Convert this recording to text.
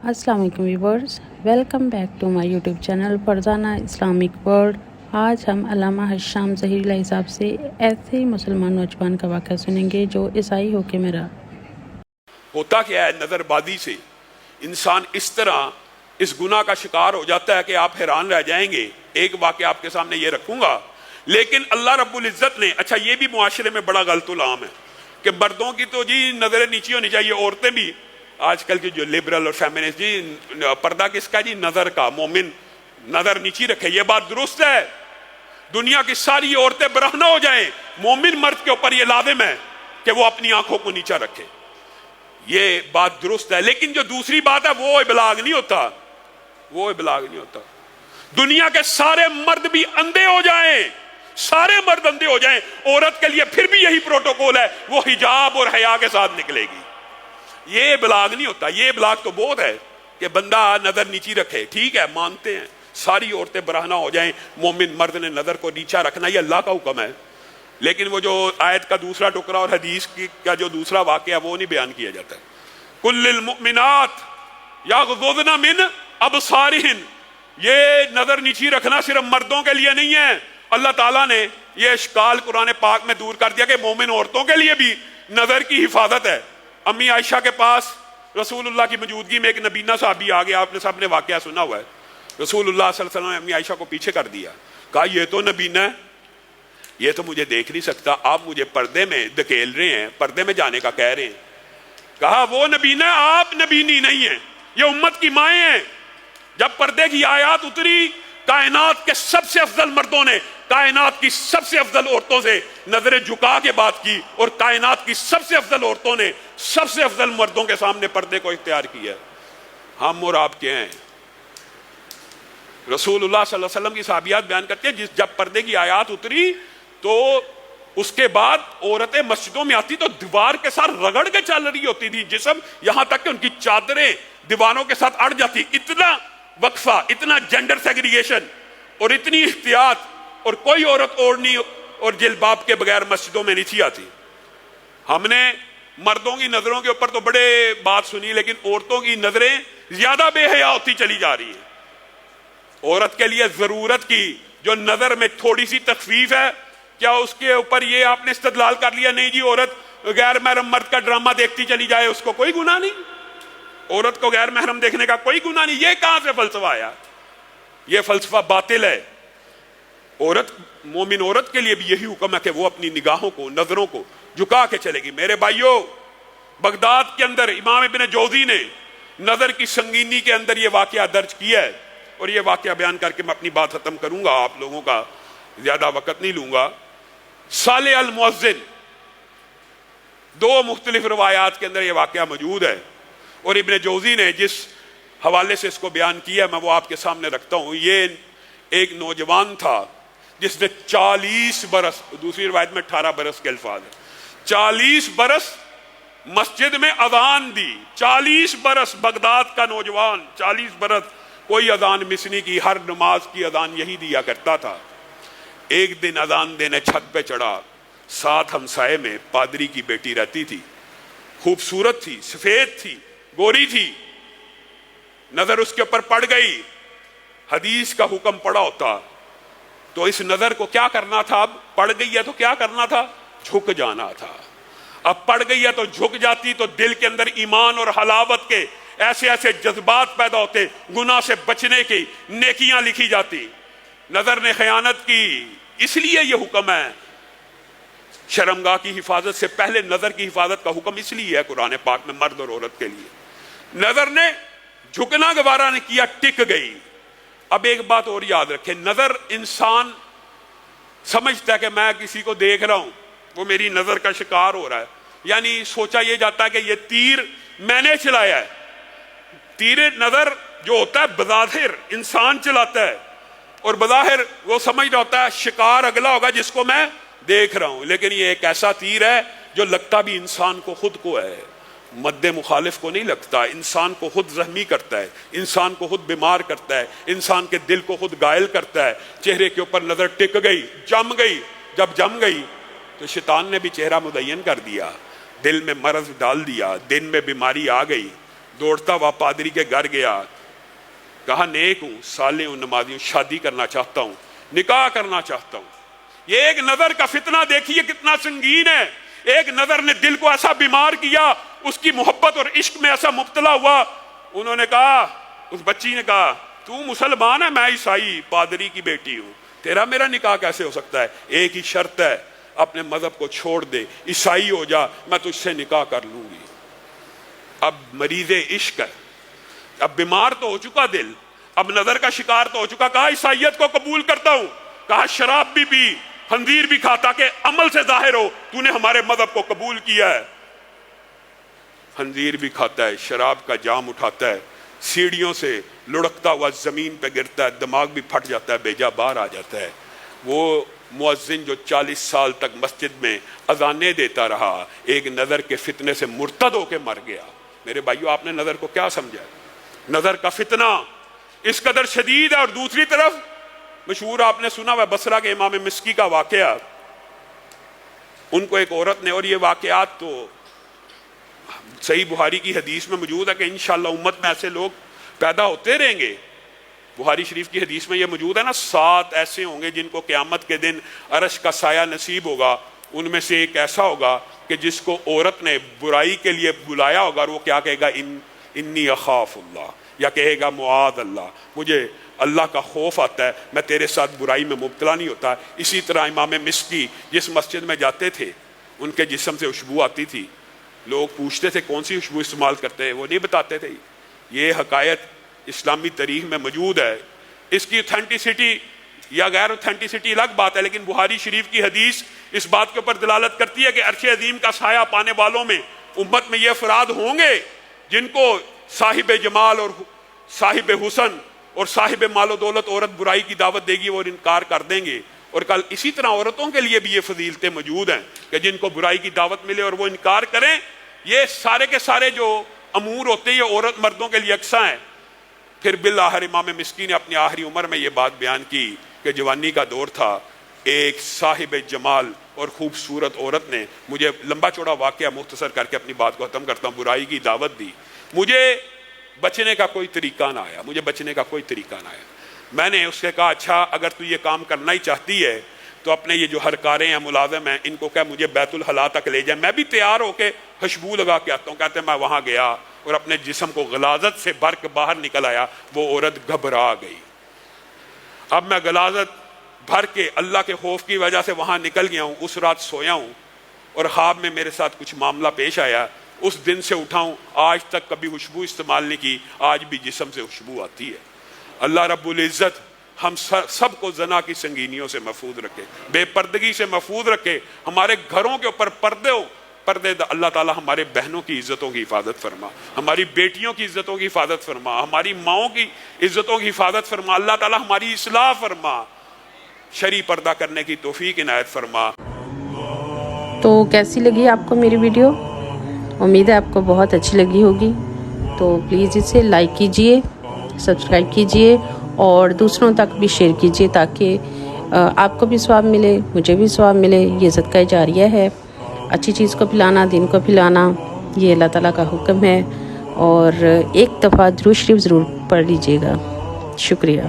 अस्सलाम वालेकुम viewers, welcome back to my YouTube channel Farzana Islamic world. आज हम अल्लामा हशाम ज़हीरुल्लाह साहब से ऐसे ही मुसलमान नौजवान का वाक़या सुनेंगे जो ईसाई होके मरा। होता क्या है, नज़रबाजी से इंसान इस तरह इस गुनाह का शिकार हो जाता है कि आप हैरान रह जाएंगे। एक वाक़या आपके सामने ये रखूंगा, लेकिन अल्लाह रब्बुल इज़्ज़त ने, अच्छा ये भी मुआशरे में बड़ा गलतुल आम है कि मर्दों की तो जी नज़रें नीची होनी चाहिए, औरतें भी आजकल की जो लिबरल और फेमिनिस्ट जी पर्दा किसका जी, नज़र का। मोमिन नज़र नीची रखे, ये बात दुरुस्त है। दुनिया की सारी औरतें बरहना हो जाएं, मोमिन मर्द के ऊपर ये लाजिम है कि वो अपनी आंखों को नीचा रखे, ये बात दुरुस्त है। लेकिन जो दूसरी बात है वो इबलाग नहीं होता, वो इबलाग नहीं होता। दुनिया के सारे मर्द भी अंधे हो जाएं, सारे मर्द अंधे हो जाएं, औरत के लिए फिर भी यही प्रोटोकॉल है, वो हिजाब और हया के साथ निकलेगी। ये इबलाग नहीं होता। ये इबलाग तो बहुत है कि बंदा नजर नीची रखे, ठीक है, मानते हैं सारी औरतें बरहना हो जाएं, मोमिन मर्द ने नजर को नीचा रखना, ये अल्लाह का हुक्म है। लेकिन वो जो आयत का दूसरा टुकड़ा और हदीस का जो दूसरा वाक़या वो नहीं बयान किया जाता। कुल्लिल मुमिनात यग़ज़ुज़ना मिन अबसारिहिन, ये नजर नीची रखना सिर्फ मर्दों के लिए नहीं है। अल्लाह ताला ने ये इश्काल कुरान पाक में दूर कर दिया कि मोमिन औरतों के लिए भी नजर की हिफाजत है। अम्मी आयशा के पास रसूलुल्लाह की मौजूदगी में एक नबीना साहबी आ गया, आपने सबने वाक़या सुना हुआ है। रसूलुल्लाह सल्लल्लाहु अलैहि वसल्लम ने अम्मी आयशा को पीछे कर दिया, कहा ये तो नबीना है, ये तो मुझे देख नहीं सकता, आप मुझे पर्दे में धकेल रहे हैं, पर्दे में जाने का कह रहे हैं। कहा वो नबीना, आप नबीनी नहीं है, ये उम्मत की माएँ हैं। जब पर्दे की आयत उतरी, कायनात के सबसे अफजल मर्दों ने कायनात की सबसे अफजल औरतों से नजरें झुका के बात की, और कायनात की सबसे अफजल औरतों ने सबसे अफजल मर्दों के सामने पर्दे को इख्तियार किया। हम और आप क्या हैं? रसूलुल्लाह सल्लल्लाहु अलैहि वसल्लम की साहबियात बयान करते हैं, जब पर्दे की आयत उतरी तो उसके बाद औरतें मस्जिदों में आती तो दीवार के साथ रगड़ के चल रही होती थी जिस्म, यहां तक कि उनकी चादरें दीवारों के साथ अड़ जाती। इतना वक्फा, इतना जेंडर सेग्रीगेशन और इतनी इख्तियात, और कोई औरत ओढ़नी और जिलबाब के बगैर मस्जिदों में नहीं थी आती। हमने मर्दों की नजरों के ऊपर तो बड़े बात सुनी, लेकिन औरतों की नजरें ज्यादा बेहया होती चली जा रही है। औरत के लिए जरूरत की जो नजर में थोड़ी सी तखफीफ है, क्या उसके ऊपर ये आपने इस्तदलाल कर लिया, नहीं जी औरत गैर महरम मर्द का ड्रामा देखती चली जाए, उसको कोई गुनाह नहीं, औरत को गैर महरम देखने का कोई गुनाह नहीं। ये कहां से फलसफा आया? ये फलसफा बातिल है। औरत, मोमिन औरत के लिए भी यही हुक्म है कि वो अपनी निगाहों को, नजरों को झुका के चलेगी। मेरे भाइयों, बगदाद के अंदर इमाम इब्न जौजी ने नजर की संगीनी के अंदर ये वाकया दर्ज किया है, और ये वाकया बयान करके मैं अपनी बात खत्म करूंगा, आप लोगों का ज्यादा वक्त नहीं लूंगा। साले अल मुअज्जिन, दो मुख्तलिफ रवायात के अंदर ये वाकया मौजूद है, और इब्न जौजी ने जिस हवाले से इसको बयान किया मैं वो आपके सामने रखता हूं। ये एक नौजवान था जिसने 40 बरस, दूसरी रिवायत में 18 बरस के अल्फाज है, 40 बरस मस्जिद में अजान दी। 40 बरस बगदाद का नौजवान, 40 बरस कोई अजान मिस नहीं की, हर नमाज की अजान यही दिया करता था। एक दिन अजान देने छत पे चढ़ा, साथ हमसाए में पादरी की बेटी रहती थी, खूबसूरत थी, सफेद थी, गोरी थी। नजर उसके ऊपर पड़ गई, हदीस का हुक्म पड़ा होता तो इस नजर को क्या करना था? अब पड़ गई है तो क्या करना था? झुक जाना था। अब पड़ गई है तो झुक जाती तो दिल के अंदर ईमान और हलावत के ऐसे ऐसे जज्बात पैदा होते, गुनाह से बचने की नेकियां लिखी जाती। नजर ने खयानत की, इसलिए यह हुक्म है। शर्मगाह की हिफाजत से पहले नजर की हिफाजत का हुक्म इसलिए है कुरान पाक में मर्द और औरत के लिए। नजर ने झुकना गवारा ने किया, टिक गई। अब एक बात और याद रखें, नजर इंसान समझता है कि मैं किसी को देख रहा हूं, वो मेरी नजर का शिकार हो रहा है, यानी सोचा यह जाता है कि यह तीर मैंने चलाया है। तीर नजर जो होता है बज़ाहिर इंसान चलाता है, और बज़ाहिर वो समझ रहा होता है शिकार अगला होगा जिसको मैं देख रहा हूं, लेकिन ये एक ऐसा तीर है जो लगता भी इंसान को खुद को है, मद्दे मुखालिफ को नहीं लगता। इंसान को खुद जख्मी करता है, इंसान को खुद बीमार करता है, इंसान के दिल को खुद घायल करता है। चेहरे के ऊपर नजर टिक गई, जम गई। जब जम गई तो शैतान ने भी चेहरा मुदय्यन कर दिया, दिल में मरज डाल दिया, दिन में बीमारी आ गई, دوڑتا ہوا پادری کے گھر گیا, کہا نیک ہوں, صالح ہوں, نمازی ہوں, شادی کرنا چاہتا ہوں, نکاح کرنا چاہتا ہوں. یہ ایک نظر کا فتنہ دیکھیے کتنا سنگین ہے. ایک نظر نے دل کو ایسا بیمار کیا, اس کی محبت اور عشق میں ایسا مبتلا ہوا. انہوں نے کہا, اس بچی نے کہا, تو مسلمان ہے, میں عیسائی پادری کی بیٹی ہوں, تیرا میرا نکاح کیسے ہو سکتا ہے؟ ایک ہی شرط ہے, اپنے مذہب کو چھوڑ دے, عیسائی ہو جا, میں تجھ سے نکاح کر لوں گی. اب مریض عشق ہے, اب بیمار تو ہو چکا دل, اب نظر کا شکار تو ہو چکا. کہا عیسائیت کو قبول کرتا ہوں. کہا شراب بھی پی, خنزیر بھی کھا, تاکہ عمل سے ظاہر ہو تو نے ہمارے مذہب کو قبول کیا ہے. خنزیر بھی کھاتا ہے, شراب کا جام اٹھاتا ہے, سیڑھیوں سے لڑکتا ہوا زمین پہ گرتا ہے, دماغ بھی پھٹ جاتا ہے, بیجا باہر آ جاتا ہے. وہ مؤذن جو 40 سال تک مسجد میں اذانیں دیتا رہا, ایک نظر کے فتنے سے مرتد ہو کے مر گیا. میرے بھائیو, آپ نے نظر کو کیا سمجھا؟ نظر کا فتنہ اس قدر شدید ہے. اور دوسری طرف مشہور آپ نے سنا ہوا بصرہ کے امام مسکی کا واقعہ. ان کو ایک عورت نے, اور یہ واقعات تو صحیح بخاری کی حدیث میں موجود ہے کہ انشاءاللہ امت میں ایسے لوگ پیدا ہوتے رہیں گے. بخاری شریف کی حدیث میں یہ موجود ہے نا, 7 ایسے ہوں گے جن کو قیامت کے دن عرش کا سایہ نصیب ہوگا. ان میں سے ایک ایسا ہوگا کہ جس کو عورت نے برائی کے لیے بلایا ہوگا, اور وہ کیا کہے گا؟ انی اخاف اللہ, یا کہے گا معاذ اللہ, مجھے اللہ کا خوف آتا ہے, میں تیرے ساتھ برائی میں مبتلا نہیں ہوتا. اسی طرح امام مسکی جس مسجد میں جاتے تھے, ان کے جسم سے خوشبو آتی تھی. لوگ پوچھتے تھے کون سی خوشبو استعمال کرتے ہیں, وہ نہیں بتاتے تھے. یہ حقائق اسلامی تاریخ میں موجود ہے. اس کی اوتھینٹسٹی یا غیر اوتھینٹسٹی الگ بات ہے, لیکن بخاری شریف کی حدیث اس بات کے اوپر دلالت کرتی ہے کہ عرش عظیم کا سایہ پانے والوں میں امت میں یہ افراد ہوں گے جن کو صاحب جمال اور صاحب حسن اور صاحب مال و دولت عورت برائی کی دعوت دے گی, وہ انکار کر دیں گے. اور کل اسی طرح عورتوں کے لیے بھی یہ فضیلتیں موجود ہیں کہ جن کو برائی کی دعوت ملے اور وہ انکار کریں. یہ سارے کے سارے جو امور ہوتے ہیں یہ عورت مردوں کے لیے یکساں ہیں. پھر بالآخر امام مسکی نے اپنی آخری عمر میں یہ بات بیان کی کہ جوانی کا دور تھا, ایک صاحب جمال اور خوبصورت عورت نے مجھے, لمبا چوڑا واقعہ مختصر کر کے اپنی بات کو ختم کرتا ہوں, برائی کی دعوت دی. مجھے بچنے کا کوئی طریقہ نہ آیا, مجھے بچنے کا کوئی طریقہ نہ آیا. میں نے اس سے کہا اچھا اگر تو یہ کام کرنا ہی چاہتی ہے تو اپنے یہ جو ہرکاریں ہیں, ملازم ہیں, ان کو کہہ مجھے بیت الخلاء تک لے جائیں, میں بھی تیار ہو کے خوشبو لگا کے آتا ہوں. کہتے ہیں میں وہاں گیا اور اپنے جسم کو غلاظت سے بھر کے باہر نکل آیا. وہ عورت گھبرا گئی. اب میں غلاظت بھر کے اللہ کے خوف کی وجہ سے وہاں نکل گیا ہوں. اس رات سویا ہوں اور خواب میں میرے ساتھ کچھ معاملہ پیش آیا. اس دن سے اٹھا ہوں, آج تک کبھی خوشبو استعمال نہیں کی, آج بھی جسم سے خوشبو آتی ہے. اللہ رب العزت ہم سب کو زنا کی سنگینیوں سے محفوظ رکھے, بے پردگی سے محفوظ رکھے. ہمارے گھروں کے اوپر پردے اللہ تعالی ہمارے بہنوں کی عزتوں کی حفاظت فرما, ہماری بیٹیوں کی عزتوں کی حفاظت فرما, ہماری ماؤں کی عزتوں کی حفاظت فرما. اللہ تعالی ہماری اصلاح فرما, شرعی پردہ کرنے کی توفیق عنایت فرما. تو کیسی لگی آپ کو میری ویڈیو؟ امید ہے آپ کو بہت اچھی لگی ہوگی. تو پلیز اسے لائک کیجئے, سبسکرائب کیجئے اور دوسروں تک بھی شیئر کیجئے تاکہ آپ کو بھی ثواب ملے, مجھے بھی ثواب ملے. یہ صدقہ جاریہ ہے. اچھی چیز کو پھیلانا, دین کو پھیلانا, یہ اللہ تعالیٰ کا حکم ہے. اور ایک دفعہ درود شریف ضرور پڑھ لیجئے گا. شکریہ.